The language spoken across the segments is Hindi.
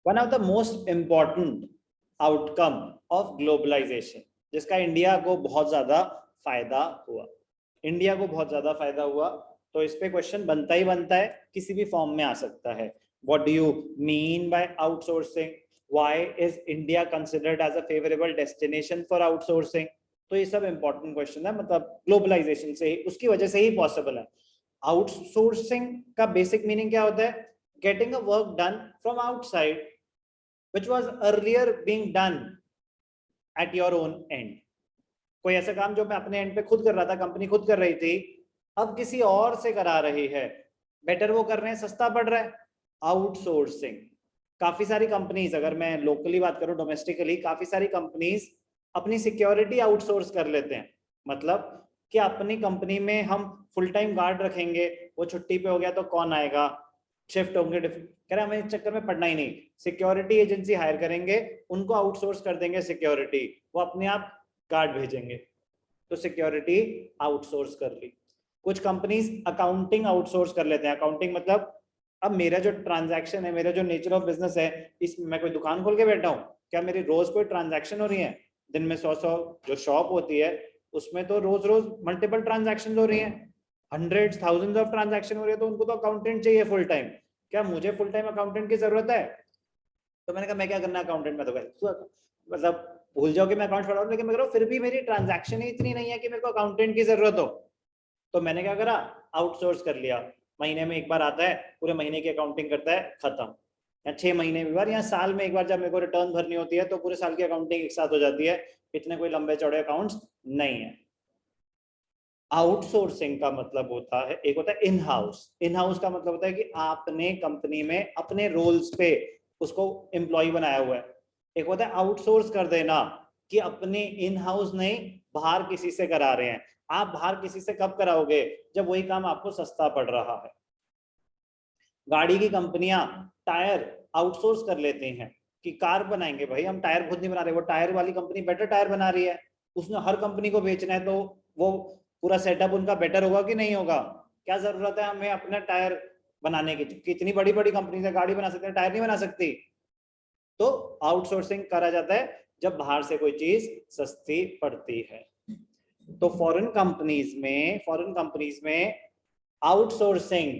One of the most important outcome of globalisation, जिसका इंडिया को बहुत ज्यादा फायदा हुआ, इंडिया को बहुत ज्यादा फायदा हुआ, तो इस पे क्वेश्चन बनता ही बनता है, किसी भी फॉर्म में आ सकता है. What do you mean by outsourcing? Why is India considered as a favourable destination for outsourcing? तो ये सब इंपॉर्टेंट क्वेश्चन है, मतलब ग्लोबलाइजेशन से ही, उसकी वजह से ही पॉसिबल है. आउटसोर्सिंग का बेसिक मीनिंग क्या होता है? Getting a work done from outside which was earlier being done at your own end. कोई ऐसा काम जो मैं अपने एंड पे खुद कर रहा था, कंपनी खुद कर रही थी, अब किसी और से करा रही है, बेटर वो कर रहे हैं, सस्ता पड़ रहा है. आउटसोर्सिंग. काफी सारी कंपनीज, अगर मैं लोकली बात करूं, डोमेस्टिकली काफी सारी कंपनीज अपनी सिक्योरिटी आउटसोर्स कर लेते हैं. मतलब कि अपनी कंपनी में हम फुल टाइम गार्ड रखेंगे, वो छुट्टी पे हो गया तो कौन आएगा, शिफ्ट होंगे, कह रहे हमें इस चक्कर में पड़ना ही नहीं, सिक्योरिटी एजेंसी हायर करेंगे, उनको आउटसोर्स कर देंगे सिक्योरिटी, वो अपने आप गार्ड भेजेंगे, तो सिक्योरिटी आउटसोर्स कर ली. कुछ कंपनीज अकाउंटिंग आउटसोर्स कर लेते हैं. अकाउंटिंग मतलब अब मेरा जो ट्रांजैक्शन है, मेरा जो नेचर ऑफ बिजनेस है, इसमें मैं कोई दुकान खोल के बैठा हूँ, क्या मेरी रोज कोई ट्रांजैक्शन हो रही है? दिन में 100 जो शॉप होती है उसमें तो रोज रोज मल्टीपल ट्रांजैक्शन हो रही है, हंड्रेड्स थाउजेंड्स ऑफ ट्रांजैक्शन हो रही है, तो उनको तो अकाउंटेंट चाहिए फुल टाइम. क्या मुझे फुल टाइम अकाउंटेंट की जरूरत है? तो मैंने कहा मैं क्या करना अकाउंटेंट में, तो मतलब भूल जाओ कि मैं अकाउंट पढ़ा हूं, लेकिन मैं कह रहा हूं फिर भी मेरी ट्रांजैक्शन ही इतनी नहीं है कि मेरे को अकाउंटेंट की जरूरत हो. तो मैंने क्या करा, आउटसोर्स कर लिया. महीने में एक बार आता है, पूरे महीने की अकाउंटिंग करता है, खत्म. या 6 महीने में एक बार, या साल में एक बार जब मेरे को रिटर्न भरनी होती है, तो पूरे साल की अकाउंटिंग एक साथ हो जाती है. इतने कोई लंबे चौड़े अकाउंट्स नहीं है. आउटसोर्सिंग का मतलब होता है, एक होता है इन हाउस. इन हाउस का मतलब होता है कि आपने कंपनी में अपने रोल्स पे उसको एम्प्लॉय बनाया हुआ है. एक होता है आउटसोर्स कर देना, कि अपने इन हाउस नहीं, बाहर किसी से करा रहे हैं. आप बाहर किसी से कब कराओगे? जब वही काम आपको सस्ता पड़ रहा है. गाड़ी की कंपनियां टायर आउटसोर्स कर लेते हैं, कि कार बनाएंगे, भाई हम टायर खुद नहीं बना रहे, वो टायर वाली कंपनी बेटर टायर बना रही है, उसने हर कंपनी को बेचना है, तो वो पूरा सेटअप उनका बेटर होगा कि नहीं होगा? क्या जरूरत है हमें अपना टायर बनाने की? कितनी बड़ी बड़ी कंपनी से गाड़ी बना सकते हैं, टायर नहीं बना सकती. तो आउटसोर्सिंग करा जाता है जब बाहर से कोई चीज सस्ती पड़ती है. तो फॉरेन कंपनीज में आउटसोर्सिंग,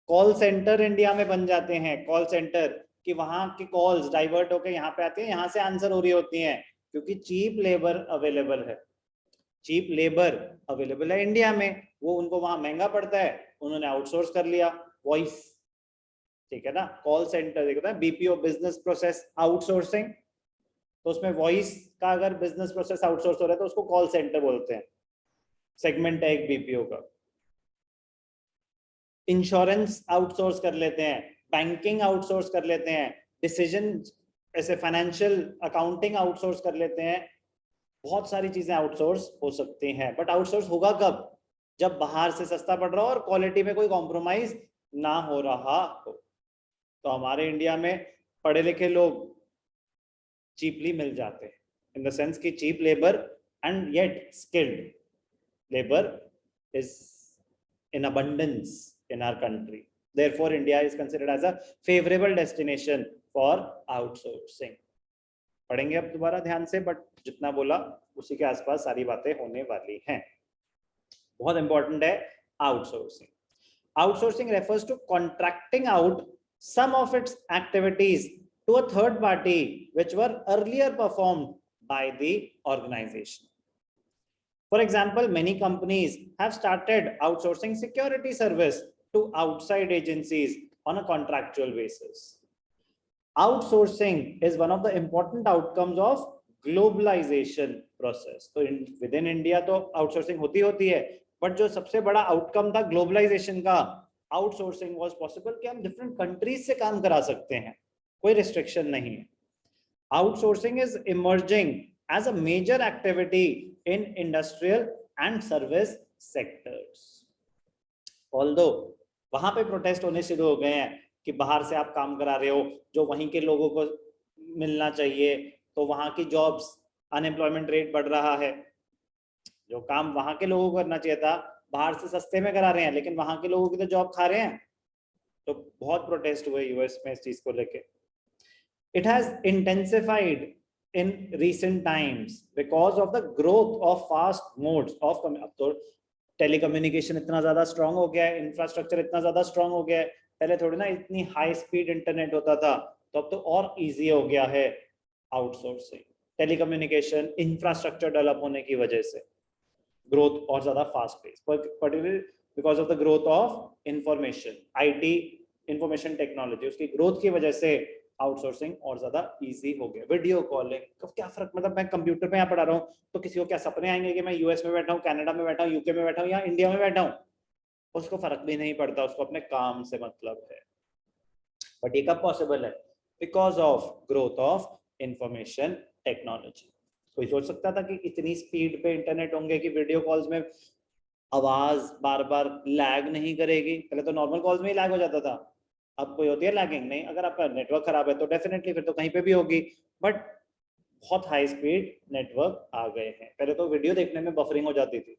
कॉल सेंटर इंडिया में बन जाते हैं. कॉल सेंटर कि वहां की कॉल्स डाइवर्ट होकर यहाँ पे आती है, यहाँ से आंसर हो रही होती हैं, क्योंकि चीप लेबर अवेलेबल है. चीप लेबर अवेलेबल है इंडिया में, वो उनको वहां महंगा पड़ता है, उन्होंने आउटसोर्स कर लिया. वॉइस, ठीक है ना, कॉल सेंटर देखो ना, बीपीओ बिजनेस प्रोसेस आउटसोर्सिंग, तो उसमें वॉइस का अगर बिजनेस प्रोसेस आउटसोर्स हो रहा है तो उसको कॉल सेंटर बोलते हैं. सेगमेंट है एक बीपीओ का. इंश्योरेंस आउटसोर्स कर लेते हैं, बैंकिंग आउटसोर्स कर लेते हैं, डिसीजन ऐसे फाइनेंशियल अकाउंटिंग आउटसोर्स कर लेते हैं. बहुत सारी चीजें आउटसोर्स हो सकती हैं, बट आउटसोर्स होगा कब? जब बाहर से सस्ता पड़ रहा हो और क्वालिटी में कोई कॉम्प्रोमाइज ना हो रहा हो. तो हमारे इंडिया में पढ़े लिखे लोग चीपली मिल जाते हैं, इन द सेंस कि cheap labour and yet skilled labour is in abundance in our country. Therefore, India is considered as a favorable destination for outsourcing. पढ़ेंगे अब दोबारा ध्यान से, बट जितना बोला उसी के आसपास सारी बातें होने वाली हैं. बहुत इंपॉर्टेंट है outsourcing. Outsourcing refers to contracting out some of its activities to a third party which were earlier performed by the organization. For example, many companies have started outsourcing security service to outside agencies on a contractual basis. Outsourcing is one of the important outcomes of globalization process. तो within India तो outsourcing होती है, but जो सबसे बड़ा outcome था globalization का, outsourcing was possible कि हम different countries से काम करा सकते हैं, कोई restriction नहीं है. Outsourcing is emerging as a major activity in industrial and service sectors. Although वहां पे प्रोटेस्ट होने शुरू हो गए हैं कि बाहर से आप काम करा रहे हो, जो वहीं के लोगों को मिलना चाहिए, तो वहां की जॉब्स, अनएम्प्लॉयमेंट रेट बढ़ रहा है. जो काम वहां के लोगों को करना चाहिए था, बाहर से सस्ते में करा रहे हैं, लेकिन वहां के लोगों की तो जॉब खा रहे हैं. तो बहुत प्रोटेस्ट हुए यूएस में इस चीज को लेके. It has intensified in recent times because of the growth of fast modes of अब तो टेलीकम्युनिकेशन इतना ज्यादा स्ट्रांग हो गया है, इंफ्रास्ट्रक्चर इतना ज्यादा स्ट्रांग हो गया है, पहले थोड़ी ना इतनी हाई स्पीड इंटरनेट होता था, तो अब तो और इजी हो गया है आउटसोर्सिंग। टेलीकम्युनिकेशन इंफ्रास्ट्रक्चर डेवलप होने की वजह से ग्रोथ और ज्यादा fast pace, particularly because of the growth of information, IT information technology, उसकी ग्रोथ की वजह से आउटसोर्सिंग और ज्यादा इजी हो गया। वीडियो कॉलिंग का क्या फर्क, मतलब मैं कंप्यूटर पे यहाँ पढ़ा रहा हूँ तो किसी को क्या सपने आएंगे कि मैं यूएस में बैठा हूँ, कनाडा में बैठा हूँ, यूके में बैठा हूँ या इंडिया में बैठा हूँ, उसको फर्क भी नहीं पड़ता, उसको अपने काम से मतलब है। बट ये कब पॉसिबल है? Because of growth of information technology. कोई सोच सकता था कि इतनी स्पीड पे इंटरनेट होंगे कि वीडियो कॉल्स में आवाज बार बार लैग नहीं करेगी? पहले तो नॉर्मल कॉल्स में ही लैग हो जाता था, अब कोई होती है लैगिंग नहीं। अगर आपका नेटवर्क खराब है तो डेफिनेटली फिर तो कहीं पे भी होगी, बट बहुत हाई स्पीड नेटवर्क आ गए हैं। पहले तो वीडियो देखने में बफरिंग हो जाती थी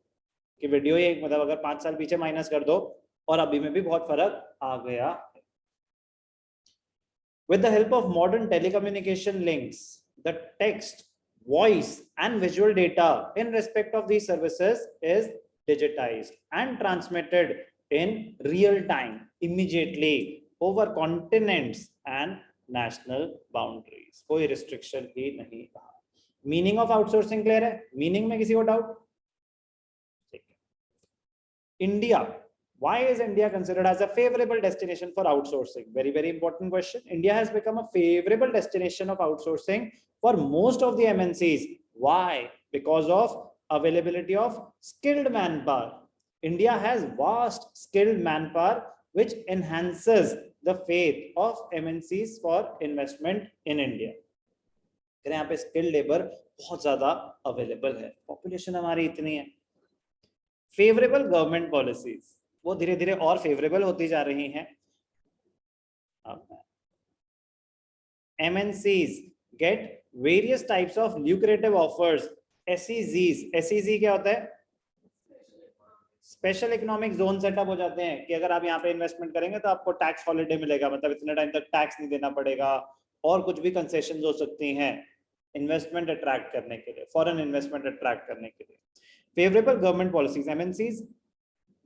कि वीडियो ही मतलब अगर 5 साल पीछे माइनस कर दो, और अभी में भी बहुत फर्क आ गया। With the help of modern telecommunication links, the text, voice and visual data in respect of these services is digitized and transmitted in real time immediately over continents and national boundaries. कोई restriction ही नहीं रहा। Meaning of outsourcing clear है? Meaning में किसी को doubt? India. Why is India considered as a favorable destination for outsourcing? Very, very important question. India has become a favorable destination of outsourcing for most of the MNCs. Why? Because of availability of skilled manpower. India has vast skilled manpower, which enhances the faith of MNCs for investment in India. यहाँ पे skilled labor बहुत ज़्यादा available है, population हमारी इतनी है। फेवरेबल गवर्नमेंट पॉलिसीज वो धीरे धीरे और फेवरेबल होती जा रही हैं। MNCs get various types of lucrative offers, SEZs। SEZ क्या होता है? स्पेशल इकोनॉमिक जोन सेटअप हो जाते हैं कि अगर आप यहाँ पे इन्वेस्टमेंट करेंगे तो आपको टैक्स हॉलिडे मिलेगा, मतलब इतने टाइम तक टैक्स नहीं देना पड़ेगा, और कुछ भी कंसेशन हो सकती हैं इन्वेस्टमेंट अट्रैक्ट करने के लिए, फॉरेन इन्वेस्टमेंट अट्रैक्ट करने के लिए। Favorable government policies, MNCs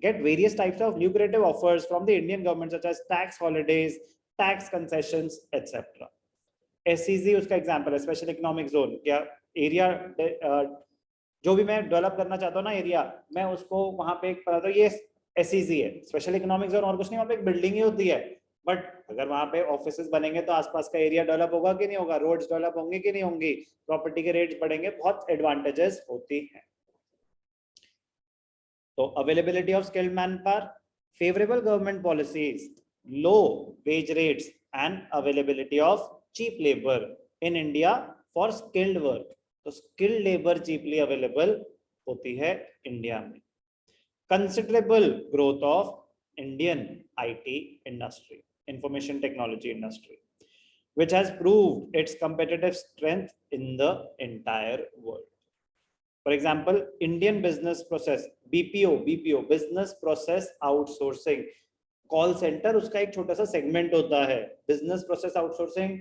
get various types of lucrative offers from the Indian government such as tax holidays, tax concessions, etc. SEZ उसका एग्जाम्पल है, स्पेशल इकोनॉमिक जोन। क्या एरिया जो भी मैं डेवलप करना चाहता हूँ ना एरिया, मैं उसको वहां पे पता तो ये SEZ है, स्पेशल इकोनॉमिक जोन, और कुछ नहीं, वहाँ पे एक बिल्डिंग ही होती है, बट अगर वहां पे ऑफिसेस बनेंगे तो आसपास का एरिया डेवलप होगा कि नहीं होगा, रोड्स डेवलप होंगे कि नहीं होंगी, प्रॉपर्टी के रेट्स बढ़ेंगे, बहुत एडवांटेजेस होती हैं। So availability of skilled manpower, favorable government policies, low wage rates and availability of cheap labor in India for skilled work. तो skilled labor cheaply available होती है इंडिया में। Considerable growth of Indian IT industry, information technology industry, which has proved its competitive strength in the entire world. For example, Indian business process, BPO, business process outsourcing, call centre उसका एक छोटा सा सेगमेंट होता है। बिजनेस प्रोसेस आउटसोर्सिंग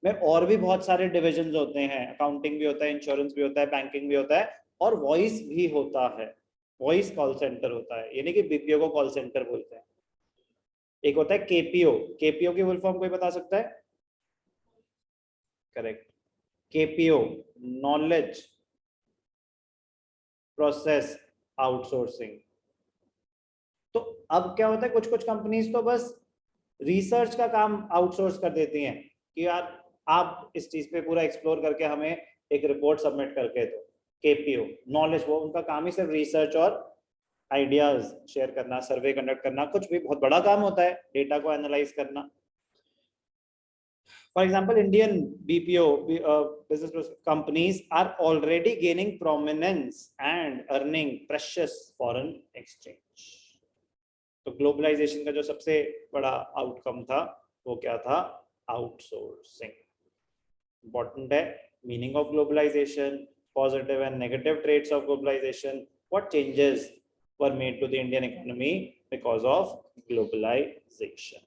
में और भी बहुत सारे डिविजन्स होते हैं, अकाउंटिंग भी होता है, इंश्योरेंस भी होता है, बैंकिंग भी होता है, और वॉइस भी होता है, वॉइस कॉल सेंटर होता है, यानी कि बीपीओ को कॉल सेंटर बोलते हैं। एक होता है केपीओ, केपीओ की फुल फॉर्म कोई बता सकता है? Correct, KPO knowledge process outsourcing. तो अब क्या होता है, कुछ कुछ कंपनीज तो बस रिसर्च का काम आउटसोर्स कर देती हैं कि यार आप इस चीज पे पूरा एक्सप्लोर करके हमें एक रिपोर्ट सबमिट करके दो। केपीओ नॉलेज, वो उनका काम ही सिर्फ रिसर्च और आइडियाज शेयर करना, सर्वे कंडक्ट करना, कुछ भी बहुत बड़ा काम होता है, डेटा को एनालाइज करना। For example, Indian BPO business companies are already gaining prominence and earning precious foreign exchange. तो ग्लोबलाइजेशन का जो सबसे बड़ा आउटकम था वो क्या था? आउटसोर्सिंग। इंपॉर्टेंट है meaning of globalisation, positive and negative trades of globalisation, what changes were made to the Indian economy because of globalization.